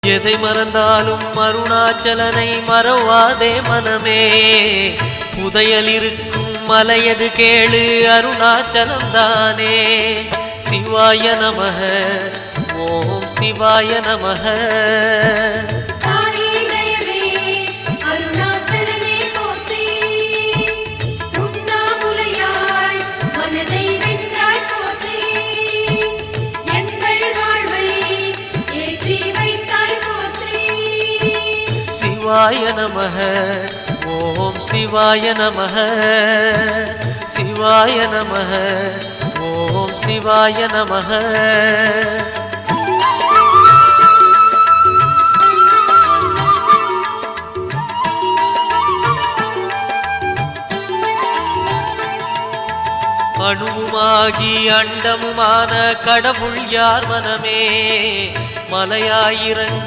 எதை மறந்தாலும் அருணாச்சலனை மறவாதே மனமே. புதையல் இருக்கும் மலையது கேளு அருணாச்சலம் தானே. சிவாய நமக ஓம் சிவாய நமக. சிவாய நமக ஓம் சிவாய நமக. சிவாய நமக ஓம் சிவாய நமக. அணுவுமாகி அண்டமுமான கடவுள் யார் மனமே. மலையாயிரங்கி